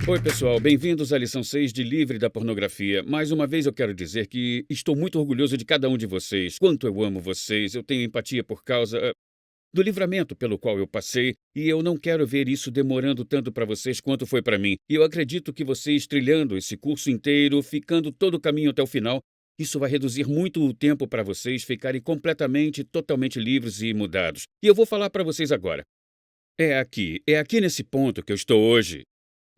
Oi, pessoal, bem-vindos à lição 6 de Livre da Pornografia. Mais uma vez eu quero dizer que estou muito orgulhoso de cada um de vocês. Quanto eu amo vocês, eu tenho empatia por causa do livramento pelo qual eu passei e eu não quero ver isso demorando tanto para vocês quanto foi para mim. E eu acredito que vocês trilhando esse curso inteiro, ficando todo o caminho até o final, isso vai reduzir muito o tempo para vocês ficarem completamente, totalmente livres e mudados. E eu vou falar para vocês agora. É aqui nesse ponto que eu estou hoje.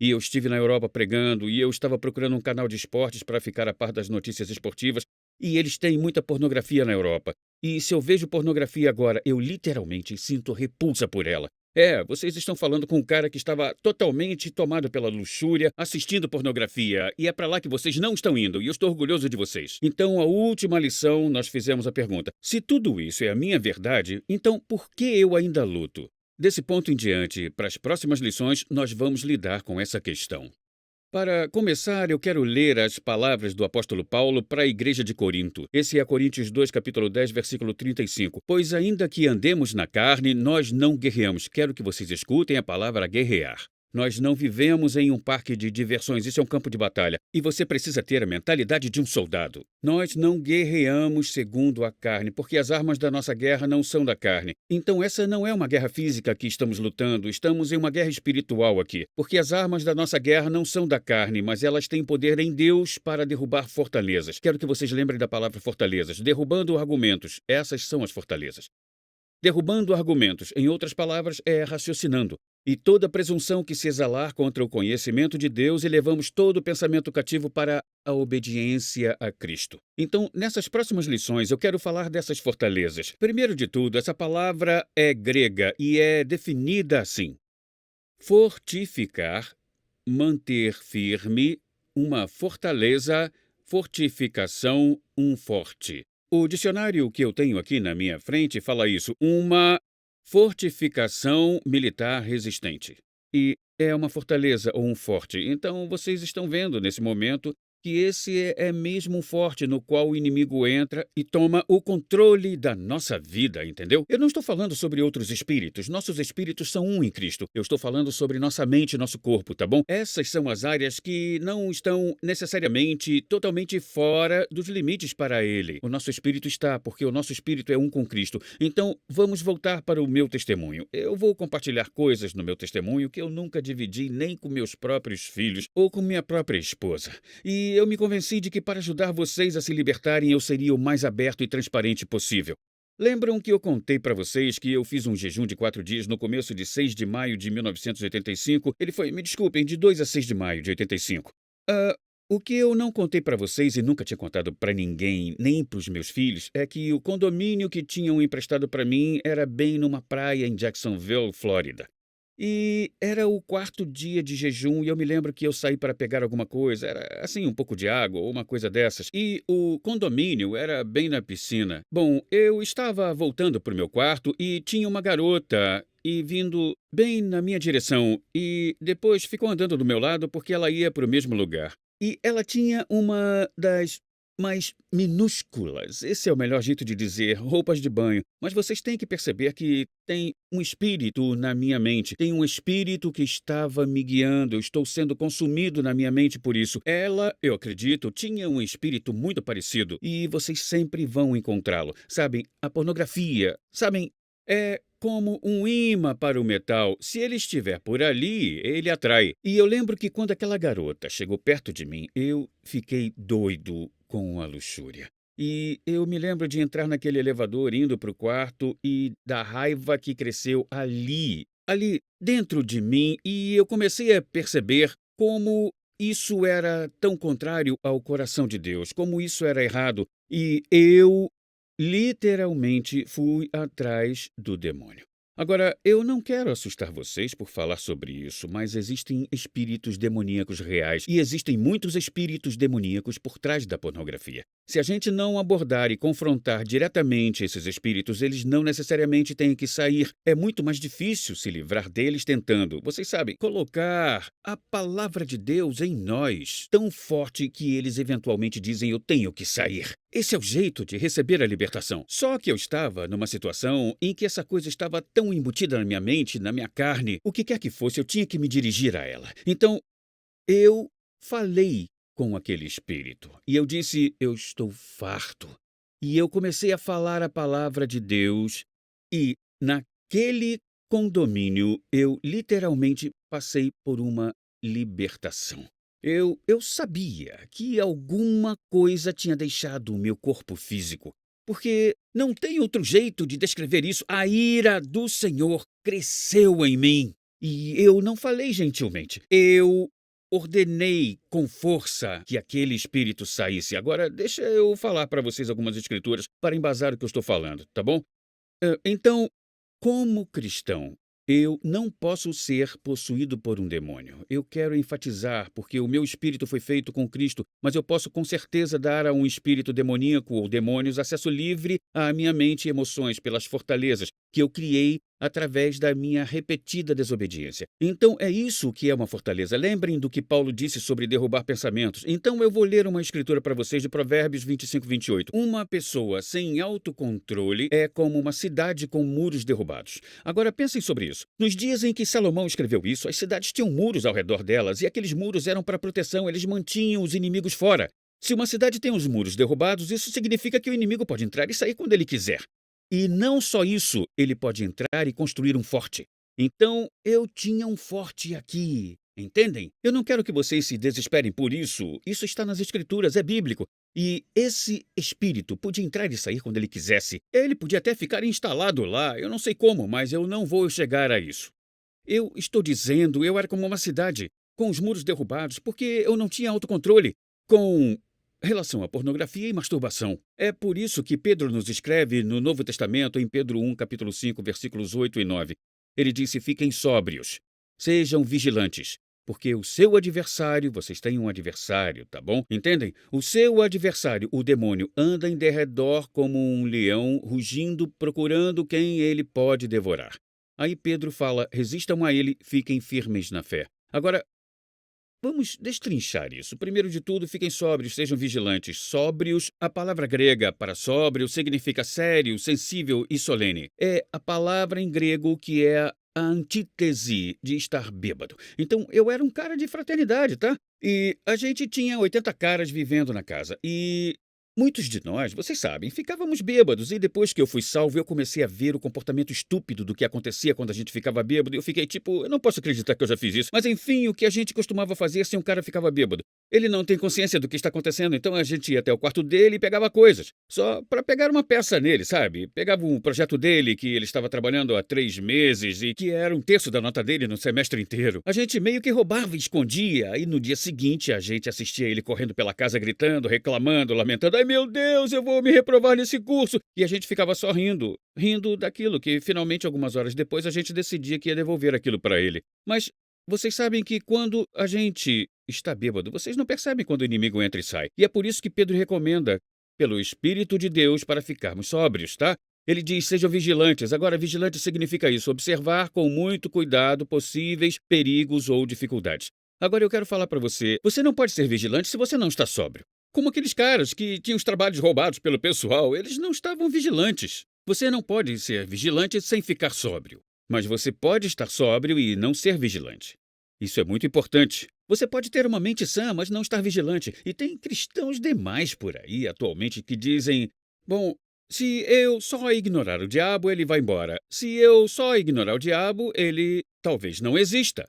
E eu estive na Europa pregando, e eu estava procurando um canal de esportes para ficar a par das notícias esportivas, e eles têm muita pornografia na Europa. E se eu vejo pornografia agora, eu literalmente sinto repulsa por ela. Vocês estão falando com um cara que estava totalmente tomado pela luxúria, assistindo pornografia, e é para lá que vocês não estão indo, e eu estou orgulhoso de vocês. Então, a última lição, nós fizemos a pergunta: se tudo isso é a minha verdade, então por que eu ainda luto? Desse ponto em diante, para as próximas lições, nós vamos lidar com essa questão. Para começar, eu quero ler as palavras do apóstolo Paulo para a igreja de Corinto. Esse é Coríntios 2, capítulo 10, versículo 35. Pois ainda que andemos na carne, nós não guerreamos. Quero que vocês escutem a palavra guerrear. Nós não vivemos em um parque de diversões, isso é um campo de batalha. E você precisa ter a mentalidade de um soldado. Nós não guerreamos segundo a carne, porque as armas da nossa guerra não são da carne. Então essa não é uma guerra física que estamos lutando, estamos em uma guerra espiritual aqui. Porque as armas da nossa guerra não são da carne, mas elas têm poder em Deus para derrubar fortalezas. Quero que vocês lembrem da palavra fortalezas. Derrubando argumentos. Essas são as fortalezas. Derrubando argumentos, em outras palavras, é raciocinando. E toda presunção que se exalar contra o conhecimento de Deus, e levamos todo o pensamento cativo para a obediência a Cristo. Então, nessas próximas lições, eu quero falar dessas fortalezas. Primeiro de tudo, essa palavra é grega e é definida assim: fortificar, manter firme, uma fortaleza, fortificação, um forte. O dicionário que eu tenho aqui na minha frente fala isso, uma fortificação militar resistente. E é uma fortaleza ou um forte. Então, vocês estão vendo nesse momento que esse é mesmo um forte no qual o inimigo entra e toma o controle da nossa vida, entendeu? Eu não estou falando sobre outros espíritos. Nossos espíritos são um em Cristo. Eu estou falando sobre nossa mente e nosso corpo, tá bom? Essas são as áreas que não estão necessariamente totalmente fora dos limites para ele. O nosso espírito está, porque o nosso espírito é um com Cristo. Então, vamos voltar para o meu testemunho. Eu vou compartilhar coisas no meu testemunho que eu nunca dividi nem com meus próprios filhos ou com minha própria esposa. E eu me convenci de que para ajudar vocês a se libertarem, eu seria o mais aberto e transparente possível. Lembram que eu contei para vocês que eu fiz um jejum de 4 dias no começo de 6 de maio de 1985? Ele foi, me desculpem, de 2 a 6 de maio de 85. O que eu não contei para vocês e nunca tinha contado para ninguém, nem para os meus filhos, é que o condomínio que tinham emprestado para mim era bem numa praia em Jacksonville, Flórida. E era o quarto dia de jejum e eu me lembro que eu saí para pegar alguma coisa, era assim, um pouco de água ou uma coisa dessas. E o condomínio era bem na piscina. Bom, eu estava voltando para o meu quarto e tinha uma garota e vindo bem na minha direção e depois ficou andando do meu lado porque ela ia para o mesmo lugar. E ela tinha uma das mais minúsculas, esse é o melhor jeito de dizer, roupas de banho. Mas vocês têm que perceber que tem um espírito na minha mente, tem um espírito que estava me guiando, eu estou sendo consumido na minha mente por isso. Ela, eu acredito, tinha um espírito muito parecido e vocês sempre vão encontrá-lo. Sabem, a pornografia, sabem, é como um imã para o metal. Se ele estiver por ali, ele atrai. E eu lembro que quando aquela garota chegou perto de mim, eu fiquei doido com a luxúria. E eu me lembro de entrar naquele elevador indo para o quarto e da raiva que cresceu ali dentro de mim, e eu comecei a perceber como isso era tão contrário ao coração de Deus, como isso era errado, e eu literalmente fui atrás do demônio. Agora, eu não quero assustar vocês por falar sobre isso, mas existem espíritos demoníacos reais e existem muitos espíritos demoníacos por trás da pornografia. Se a gente não abordar e confrontar diretamente esses espíritos, eles não necessariamente têm que sair. É muito mais difícil se livrar deles tentando, vocês sabem, colocar a palavra de Deus em nós, tão forte que eles eventualmente dizem: eu tenho que sair. Esse é o jeito de receber a libertação. Só que eu estava numa situação em que essa coisa estava tão embutida na minha mente, na minha carne, o que quer que fosse, eu tinha que me dirigir a ela. Então, eu falei com aquele espírito e eu disse: "Eu estou farto". E eu comecei a falar a palavra de Deus e naquele condomínio eu literalmente passei por uma libertação. Eu sabia que alguma coisa tinha deixado o meu corpo físico, porque não tem outro jeito de descrever isso. A ira do Senhor cresceu em mim. E eu não falei gentilmente. Eu ordenei com força que aquele espírito saísse. Agora, deixa eu falar para vocês algumas escrituras para embasar o que eu estou falando, tá bom? Então, como cristão, eu não posso ser possuído por um demônio. Eu quero enfatizar, porque o meu espírito foi feito com Cristo, mas eu posso com certeza dar a um espírito demoníaco ou demônios acesso livre à minha mente e emoções pelas fortalezas que eu criei através da minha repetida desobediência. Então é isso que é uma fortaleza. Lembrem do que Paulo disse sobre derrubar pensamentos. Então eu vou ler uma escritura para vocês de Provérbios 25:28. Uma pessoa sem autocontrole é como uma cidade com muros derrubados. Agora pensem sobre isso. Nos dias em que Salomão escreveu isso, as cidades tinham muros ao redor delas e aqueles muros eram para proteção, eles mantinham os inimigos fora. Se uma cidade tem os muros derrubados, isso significa que o inimigo pode entrar e sair quando ele quiser. E não só isso, ele pode entrar e construir um forte. Então, eu tinha um forte aqui, entendem? Eu não quero que vocês se desesperem por isso. Isso está nas Escrituras, é bíblico. E esse espírito podia entrar e sair quando ele quisesse. Ele podia até ficar instalado lá, eu não sei como, mas eu não vou chegar a isso. Eu estou dizendo, eu era como uma cidade, com os muros derrubados, porque eu não tinha autocontrole com relação à pornografia e masturbação. É por isso que Pedro nos escreve no Novo Testamento, em Pedro 1, capítulo 5, versículos 8 e 9. Ele disse: fiquem sóbrios, sejam vigilantes, porque o seu adversário, vocês têm um adversário, tá bom? Entendem? O seu adversário, o demônio, anda em derredor como um leão, rugindo, procurando quem ele pode devorar. Aí Pedro fala: resistam a ele, fiquem firmes na fé. Agora, vamos destrinchar isso. Primeiro de tudo, fiquem sóbrios, sejam vigilantes. Sóbrios, a palavra grega para sóbrio significa sério, sensível e solene. É a palavra em grego que é a antítese de estar bêbado. Então, eu era um cara de fraternidade, tá? E a gente tinha 80 caras vivendo na casa. E muitos de nós, vocês sabem, ficávamos bêbados e depois que eu fui salvo, eu comecei a ver o comportamento estúpido do que acontecia quando a gente ficava bêbado e eu fiquei tipo, eu não posso acreditar que eu já fiz isso. Mas enfim, o que a gente costumava fazer se um cara ficava bêbado? Ele não tem consciência do que está acontecendo, então a gente ia até o quarto dele e pegava coisas. Só para pegar uma peça nele, sabe? Pegava um projeto dele que ele estava trabalhando há 3 meses e que era um terço da nota dele no semestre inteiro. A gente meio que roubava e escondia, e no dia seguinte a gente assistia ele correndo pela casa gritando, reclamando, lamentando: ai meu Deus, eu vou me reprovar nesse curso. E a gente ficava só rindo daquilo que finalmente algumas horas depois a gente decidia que ia devolver aquilo para ele. Mas vocês sabem que quando a gente está bêbado, vocês não percebem quando o inimigo entra e sai. E é por isso que Pedro recomenda, pelo Espírito de Deus, para ficarmos sóbrios, tá? Ele diz: sejam vigilantes. Agora, vigilante significa isso, observar com muito cuidado possíveis perigos ou dificuldades. Agora eu quero falar para você, você não pode ser vigilante se você não está sóbrio. Como aqueles caras que tinham os trabalhos roubados pelo pessoal, eles não estavam vigilantes. Você não pode ser vigilante sem ficar sóbrio. Mas você pode estar sóbrio e não ser vigilante. Isso é muito importante. Você pode ter uma mente sã, mas não estar vigilante. E tem cristãos demais por aí atualmente que dizem: bom, se eu só ignorar o diabo, ele vai embora. Se eu só ignorar o diabo, ele talvez não exista.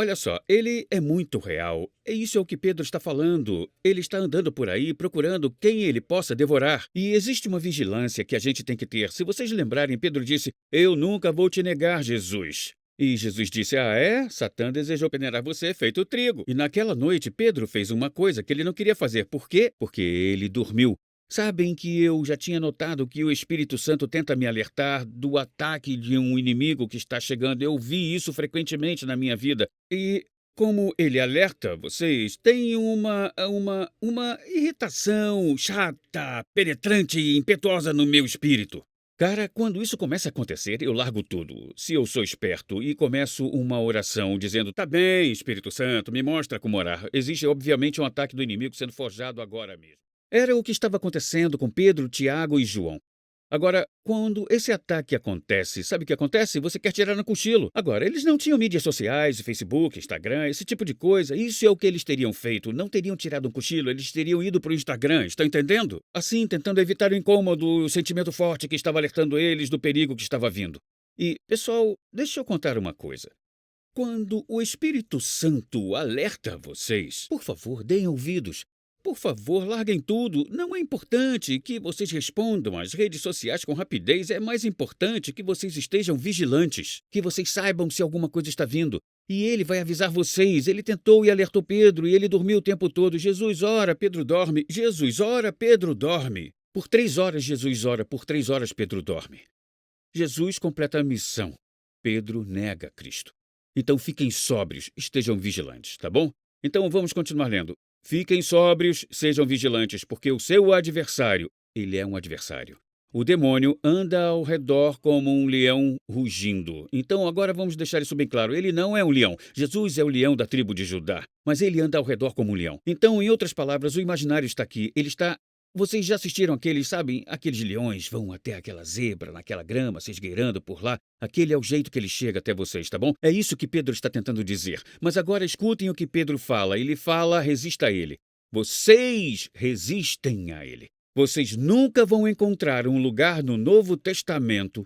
Olha só, ele é muito real. E isso é o que Pedro está falando. Ele está andando por aí procurando quem ele possa devorar. E existe uma vigilância que a gente tem que ter. Se vocês lembrarem, Pedro disse: eu nunca vou te negar, Jesus. E Jesus disse: ah, é? Satã desejou peneirar você feito trigo. E naquela noite, Pedro fez uma coisa que ele não queria fazer. Por quê? Porque ele dormiu. Sabem que eu já tinha notado que o Espírito Santo tenta me alertar do ataque de um inimigo que está chegando. Eu vi isso frequentemente na minha vida. E como ele alerta vocês, tem uma irritação chata, penetrante e impetuosa no meu espírito. Cara, quando isso começa a acontecer, eu largo tudo, se eu sou esperto, e começo uma oração dizendo: tá bem, Espírito Santo, me mostra como orar. Existe, obviamente, um ataque do inimigo sendo forjado agora mesmo. Era o que estava acontecendo com Pedro, Tiago e João. Agora, quando esse ataque acontece, sabe o que acontece? Você quer tirar no cochilo. Agora, eles não tinham mídias sociais, Facebook, Instagram, esse tipo de coisa. Isso é o que eles teriam feito. Não teriam tirado um cochilo, eles teriam ido para o Instagram, está entendendo? Assim, tentando evitar o incômodo, o sentimento forte que estava alertando eles do perigo que estava vindo. E, pessoal, deixa eu contar uma coisa. Quando o Espírito Santo alerta vocês, por favor, deem ouvidos. Por favor, larguem tudo. Não é importante que vocês respondam às redes sociais com rapidez. É mais importante que vocês estejam vigilantes, que vocês saibam se alguma coisa está vindo. E ele vai avisar vocês. Ele tentou e alertou Pedro, e ele dormiu o tempo todo. Jesus ora, Pedro dorme. Jesus ora, Pedro dorme. Por 3 horas, Jesus ora. Por 3 horas, Pedro dorme. Jesus completa a missão. Pedro nega Cristo. Então fiquem sóbrios, estejam vigilantes, tá bom? Então vamos continuar lendo. Fiquem sóbrios, sejam vigilantes, porque o seu adversário, ele é um adversário. O demônio anda ao redor como um leão rugindo. Então agora vamos deixar isso bem claro. Ele não é um leão. Jesus é o leão da tribo de Judá, mas ele anda ao redor como um leão. Então, em outras palavras, o imaginário está aqui. Ele está... Vocês já assistiram aqueles, sabem? Aqueles leões vão até aquela zebra, naquela grama, se esgueirando por lá. Aquele é o jeito que ele chega até vocês, tá bom? É isso que Pedro está tentando dizer. Mas agora escutem o que Pedro fala. Ele fala, resista a ele. Vocês resistem a ele. Vocês nunca vão encontrar um lugar no Novo Testamento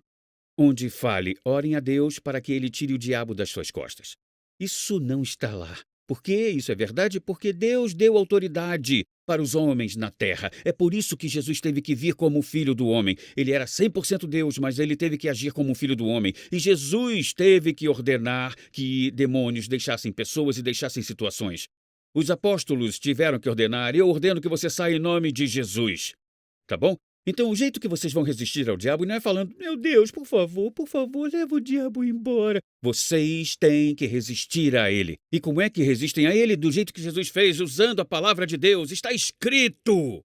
onde fale, orem a Deus para que ele tire o diabo das suas costas. Isso não está lá. Por que isso é verdade? Porque Deus deu autoridade para os homens na terra. É por isso que Jesus teve que vir como filho do homem. Ele era 100% Deus, mas ele teve que agir como um filho do homem. E Jesus teve que ordenar que demônios deixassem pessoas e deixassem situações. Os apóstolos tiveram que ordenar, eu ordeno que você saia em nome de Jesus. Tá bom? Então, o jeito que vocês vão resistir ao diabo não é falando, meu Deus, por favor, leva o diabo embora. Vocês têm que resistir a ele. E como é que resistem a ele? Do jeito que Jesus fez, usando a palavra de Deus. Está escrito!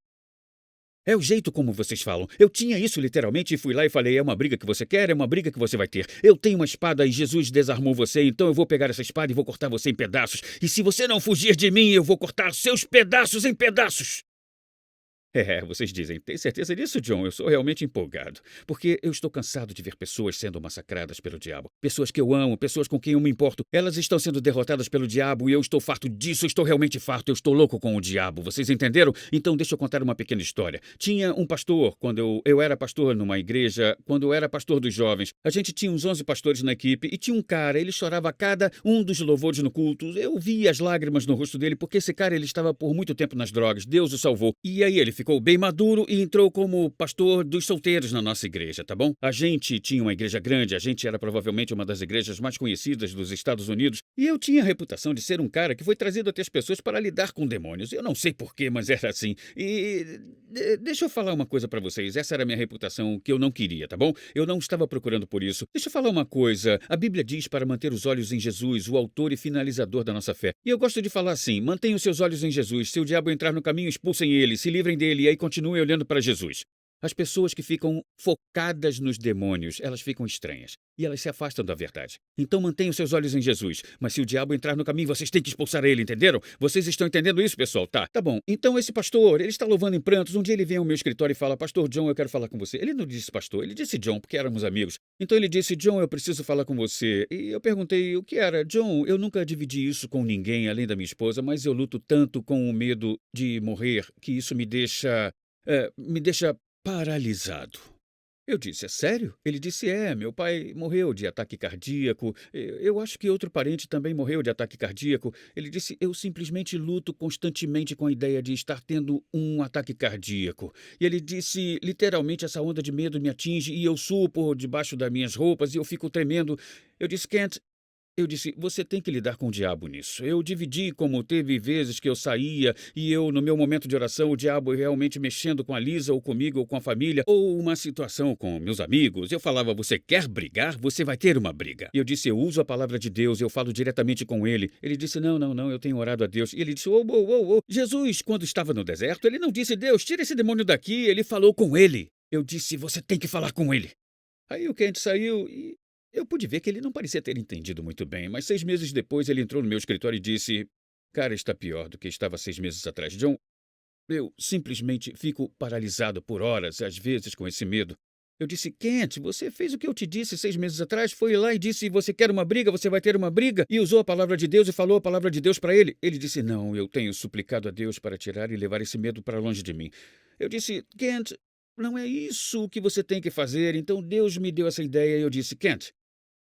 É o jeito como vocês falam. Eu tinha isso literalmente e fui lá e falei, é uma briga que você quer, é uma briga que você vai ter. Eu tenho uma espada e Jesus desarmou você, então eu vou pegar essa espada e vou cortar você em pedaços. E se você não fugir de mim, eu vou cortar seus pedaços em pedaços. Vocês dizem, tem certeza disso, John? Eu sou realmente empolgado. Porque eu estou cansado de ver pessoas sendo massacradas pelo diabo. Pessoas que eu amo, pessoas com quem eu me importo. Elas estão sendo derrotadas pelo diabo e eu estou farto disso, eu estou realmente farto, eu estou louco com o diabo. Vocês entenderam? Então deixa eu contar uma pequena história. Tinha um pastor, quando eu era pastor numa igreja, quando eu era pastor dos jovens. A gente tinha uns 11 pastores na equipe e tinha um cara, ele chorava a cada um dos louvores no culto. Eu via as lágrimas no rosto dele porque esse cara, ele estava por muito tempo nas drogas. Deus o salvou. E aí ele ficou bem maduro e entrou como pastor dos solteiros na nossa igreja, tá bom? A gente tinha uma igreja grande, a gente era provavelmente uma das igrejas mais conhecidas dos Estados Unidos, e eu tinha a reputação de ser um cara que foi trazido até as pessoas para lidar com demônios. Eu não sei porquê, mas era assim. E deixa eu falar uma coisa pra vocês, essa era a minha reputação que eu não queria, tá bom? Eu não estava procurando por isso. Deixa eu falar uma coisa, a Bíblia diz para manter os olhos em Jesus, o autor e finalizador da nossa fé. E eu gosto de falar assim, mantenham os seus olhos em Jesus, se o diabo entrar no caminho, expulsem ele, se livrem dele e aí continuem olhando para Jesus. As pessoas que ficam focadas nos demônios, elas ficam estranhas e elas se afastam da verdade. Então mantenham seus olhos em Jesus, mas se o diabo entrar no caminho, vocês têm que expulsar ele, entenderam? Vocês estão entendendo isso, pessoal? Tá bom. Então esse pastor, ele está louvando em prantos. Um dia ele vem ao meu escritório e fala, pastor John, eu quero falar com você. Ele não disse pastor, ele disse John, porque éramos amigos. Então ele disse, John, eu preciso falar com você. E eu perguntei, o que era? John, eu nunca dividi isso com ninguém além da minha esposa, mas eu luto tanto com o medo de morrer que isso me deixa paralisado. Eu disse, é sério? Ele disse, meu pai morreu de ataque cardíaco. Eu acho que outro parente também morreu de ataque cardíaco. Ele disse, eu simplesmente luto constantemente com a ideia de estar tendo um ataque cardíaco. E ele disse, literalmente, essa onda de medo me atinge e eu suo por debaixo das minhas roupas e eu fico tremendo. Eu disse, Kent, você tem que lidar com o diabo nisso. Eu dividi como teve vezes que eu saía e eu, no meu momento de oração, o diabo realmente mexendo com a Lisa ou comigo ou com a família, ou uma situação com meus amigos. Eu falava, você quer brigar? Você vai ter uma briga. E eu disse, eu uso a palavra de Deus, eu falo diretamente com ele. Ele disse, não, eu tenho orado a Deus. E ele disse, Jesus, quando estava no deserto, ele não disse, Deus, tira esse demônio daqui. Ele falou com ele. Eu disse, você tem que falar com ele. Aí o Kent saiu e eu pude ver que ele não parecia ter entendido muito bem, mas 6 meses depois ele entrou no meu escritório e disse, cara, está pior do que estava 6 meses atrás. John, eu simplesmente fico paralisado por horas, às vezes com esse medo. Eu disse, Kent, você fez o que eu te disse 6 meses atrás, foi lá e disse, você quer uma briga, você vai ter uma briga, e usou a palavra de Deus e falou a palavra de Deus para ele. Ele disse, não, eu tenho suplicado a Deus para tirar e levar esse medo para longe de mim. Eu disse, Kent, não é isso que você tem que fazer, então Deus me deu essa ideia e eu disse, Kent,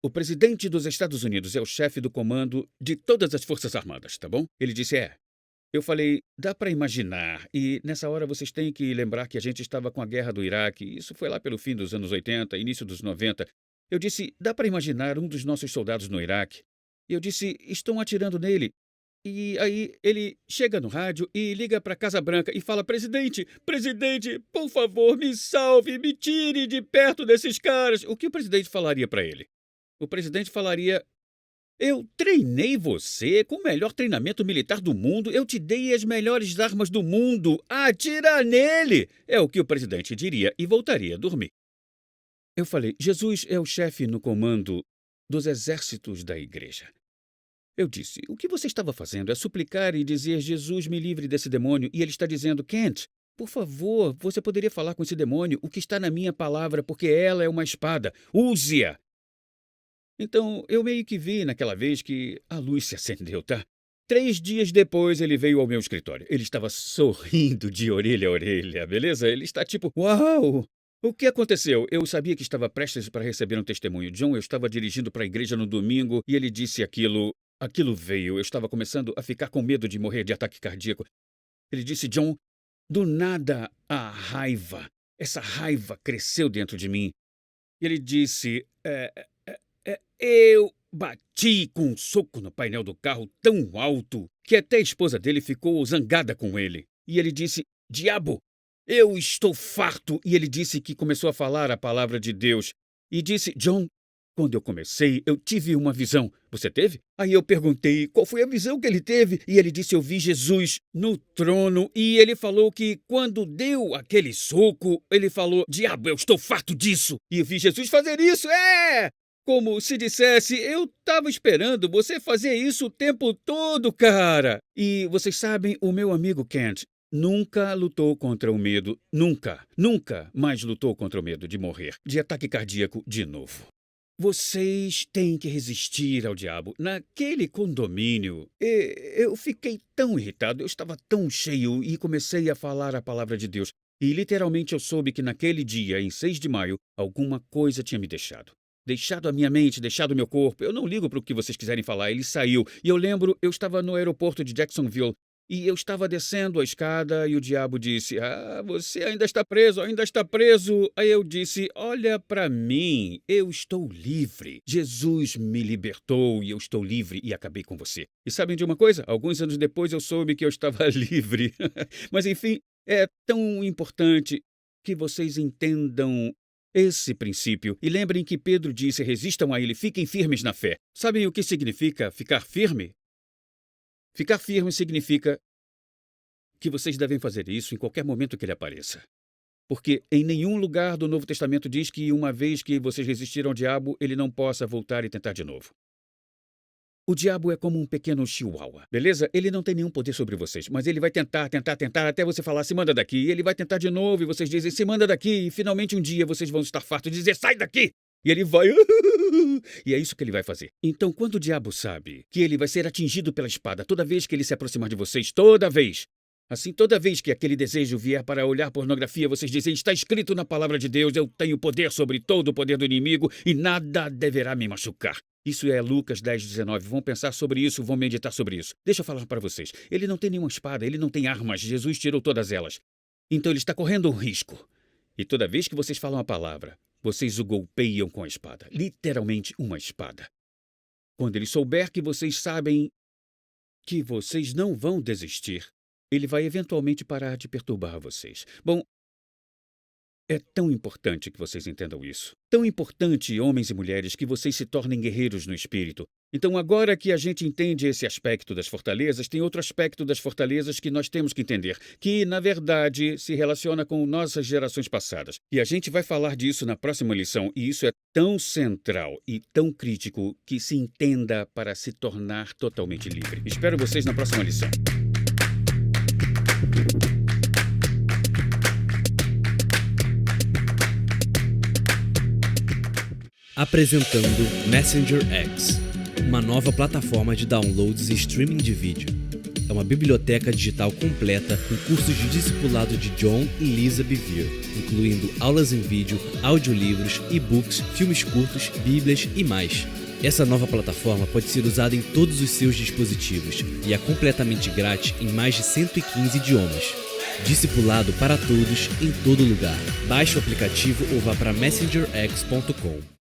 o presidente dos Estados Unidos é o chefe do comando de todas as Forças Armadas, tá bom? Ele disse, é. Eu falei, dá para imaginar, e nessa hora vocês têm que lembrar que a gente estava com a guerra do Iraque, isso foi lá pelo fim dos anos 80, início dos 90. Eu disse, dá para imaginar um dos nossos soldados no Iraque? E eu disse, estão atirando nele. E aí ele chega no rádio e liga para a Casa Branca e fala, presidente, por favor, me salve, me tire de perto desses caras. O que o presidente falaria para ele? O presidente falaria, eu treinei você com o melhor treinamento militar do mundo. Eu te dei as melhores armas do mundo. Atira nele! É o que o presidente diria e voltaria a dormir. Eu falei, Jesus é o chefe no comando dos exércitos da igreja. Eu disse, o que você estava fazendo é suplicar e dizer, Jesus, me livre desse demônio. E ele está dizendo, Kent, por favor, você poderia falar com esse demônio o que está na minha palavra, porque ela é uma espada. Use-a! Então, eu meio que vi naquela vez que a luz se acendeu, tá? 3 dias depois, ele veio ao meu escritório. Ele estava sorrindo de orelha a orelha, beleza? Ele está tipo, uau! O que aconteceu? Eu sabia que estava prestes para receber um testemunho. John, eu estava dirigindo para a igreja no domingo e ele disse aquilo. Aquilo veio. Eu estava começando a ficar com medo de morrer de ataque cardíaco. Ele disse, John, do nada essa raiva cresceu dentro de mim. E ele disse, eu bati com um soco no painel do carro tão alto que até a esposa dele ficou zangada com ele. E ele disse, diabo, eu estou farto. E ele disse que começou a falar a palavra de Deus. E disse, John, quando eu comecei, eu tive uma visão. Você teve? Aí eu perguntei qual foi a visão que ele teve. E ele disse, eu vi Jesus no trono. E ele falou que quando deu aquele soco, ele falou, diabo, eu estou farto disso. E eu vi Jesus fazer isso, Como se dissesse, eu estava esperando você fazer isso o tempo todo, cara. E vocês sabem, o meu amigo Kent nunca lutou contra o medo, nunca mais lutou contra o medo de morrer, de ataque cardíaco de novo. Vocês têm que resistir ao diabo. Naquele condomínio, eu fiquei tão irritado, eu estava tão cheio e comecei a falar a palavra de Deus. E literalmente eu soube que naquele dia, em 6 de maio, alguma coisa tinha me deixado. Deixado a minha mente, deixado o meu corpo. Eu não ligo para o que vocês quiserem falar. Ele saiu. E eu lembro, eu estava no aeroporto de Jacksonville. E eu estava descendo a escada e o diabo disse, você ainda está preso, ainda está preso. Aí eu disse, olha para mim, eu estou livre. Jesus me libertou e eu estou livre e acabei com você. E sabem de uma coisa? Alguns anos depois eu soube que eu estava livre. Mas enfim, é tão importante que vocês entendam esse princípio. E lembrem que Pedro disse, resistam a ele, fiquem firmes na fé. Sabem o que significa ficar firme? Ficar firme significa que vocês devem fazer isso em qualquer momento que ele apareça. Porque em nenhum lugar do Novo Testamento diz que uma vez que vocês resistiram ao diabo, ele não possa voltar e tentar de novo. O diabo é como um pequeno chihuahua, beleza? Ele não tem nenhum poder sobre vocês, mas ele vai tentar, até você falar, se manda daqui. E ele vai tentar de novo e vocês dizem, se manda daqui. E finalmente um dia vocês vão estar fartos de dizer, sai daqui! E ele vai... E é isso que ele vai fazer. Então, quando o diabo sabe que ele vai ser atingido pela espada toda vez que ele se aproximar de vocês, toda vez que aquele desejo vier para olhar pornografia, vocês dizem, está escrito na palavra de Deus, eu tenho poder sobre todo o poder do inimigo e nada deverá me machucar. Isso é Lucas 10:19. Vão pensar sobre isso, vão meditar sobre isso. Deixa eu falar para vocês. Ele não tem nenhuma espada, ele não tem armas. Jesus tirou todas elas. Então ele está correndo um risco. E toda vez que vocês falam a palavra, vocês o golpeiam com a espada. Literalmente uma espada. Quando ele souber que vocês sabem que vocês não vão desistir, ele vai eventualmente parar de perturbar vocês. Bom, é tão importante que vocês entendam isso. Tão importante, homens e mulheres, que vocês se tornem guerreiros no espírito. Então, agora que a gente entende esse aspecto das fortalezas, tem outro aspecto das fortalezas que nós temos que entender, que, na verdade, se relaciona com nossas gerações passadas. E a gente vai falar disso na próxima lição, e isso é tão central e tão crítico que se entenda para se tornar totalmente livre. Espero vocês na próxima lição. Apresentando Messenger X, uma nova plataforma de downloads e streaming de vídeo. É uma biblioteca digital completa com cursos de discipulado de John e Lisa Bevere, incluindo aulas em vídeo, audiolivros, e-books, filmes curtos, bíblias e mais. Essa nova plataforma pode ser usada em todos os seus dispositivos e é completamente grátis em mais de 115 idiomas. Discipulado para todos, em todo lugar. Baixe o aplicativo ou vá para messengerx.com.